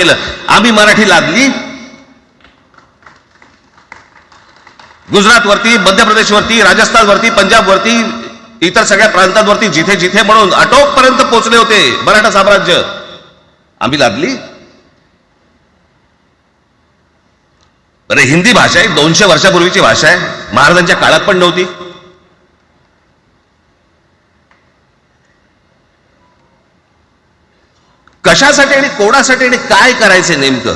आम्ही मराठी लादली गुजरात वरती, मध्य प्रदेश वरती, राजस्थान वरती, पंजाब वरती, इतर सगळ्या प्रांतांवरती जिथे जिथे म्हणून अटोकपर्यंत पोहोचले होते मराठा साम्राज्य, आम्ही लादली. अरे हिंदी भाषा आहे, 200 वर्षापूर्वीची भाषा आहे, महाराजांच्या काळात पण नव्हती. कशासाठी आणि कोणासाठी आणि काय करायचे नेमकं?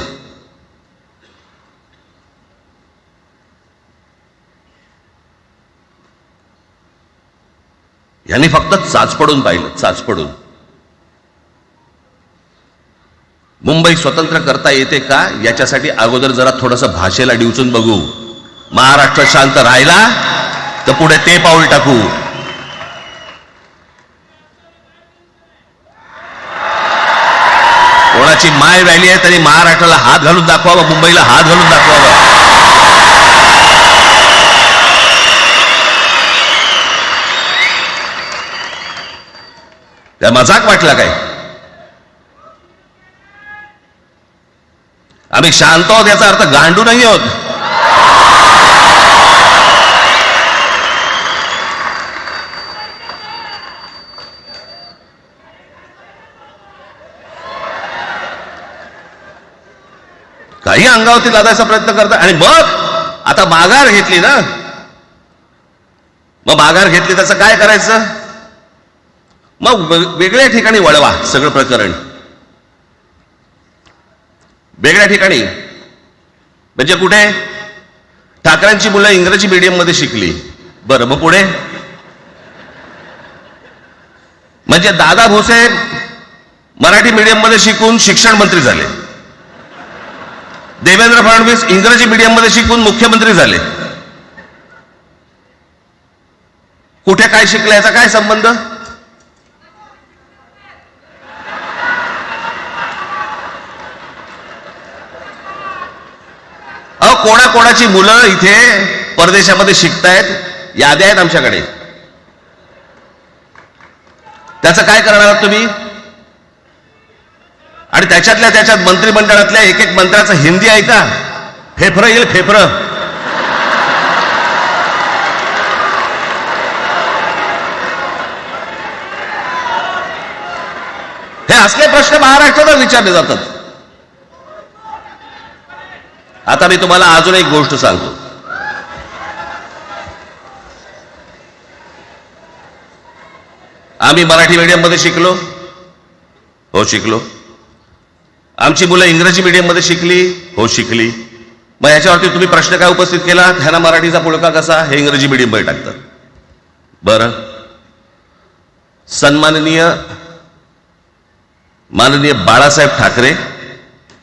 यांनी फक्त चाचपडून पाहिलं, चाचपडून. मुंबई स्वतंत्र करता येते का याच्यासाठी अगोदर जरा थोडंसं भाषेला डिवचून बघू. महाराष्ट्र शांत राहिला तर पुढे ते पाऊल टाकू. कोणाची माय राहिली आहे तरी महाराष्ट्राला हात घालून दाखवावा, मुंबईला हात घालून दाखवावा. त्या मजाक वाटला काय? आम्ही शांत आहोत याचा अर्थ गांडू नाही आहोत. काही अंगावरती लादायचा प्रयत्न करता आणि मग आता माघार घेतली ना, मग माघार घेतली त्याचं काय करायचं? मग वेगळ्या ठिकाणी वळवा सगळं प्रकरण, वेगळ्या ठिकाणी. म्हणजे कुठे? ठाकरेंची मुलं इंग्रजी मीडियम मध्ये शिकली, बरं मग पुढे? म्हणजे दादा भोसे मराठी मीडियम मध्ये शिकून शिक्षण मंत्री झाले, देवेंद्र फडणवीस इंग्रजी मीडियम मध्ये शिकून मुख्यमंत्री झाले. कुठे काय शिकले याचा काय संबंध? कोणाकोणाची मुलं इथे परदेशामध्ये शिकतायत, याद्या आहेत आमच्याकडे. त्याचं काय करणार आहात तुम्ही? आणि त्याच्यात मंत्रिमंडळातल्या एक एक मंत्र्याचं हिंदी ऐका, फेफरं येईल, फेफरं. हे असले प्रश्न महाराष्ट्रात विचारले जातात. आता मी तुम्हाला अजून एक गोष्ट सांगतो. आम्ही मराठी मीडियम मध्ये शिकलो, हो शिकलो. आमची मुलं इंग्रजी मीडियम मध्ये शिकली, हो शिकली. मग याच्यावरती तुम्ही प्रश्न काय उपस्थित केला? ह्यांना मराठीचा पुळका कसा, हे इंग्रजी मीडियम मध्ये टाकतात. बरं, माननीय बाळासाहेब ठाकरे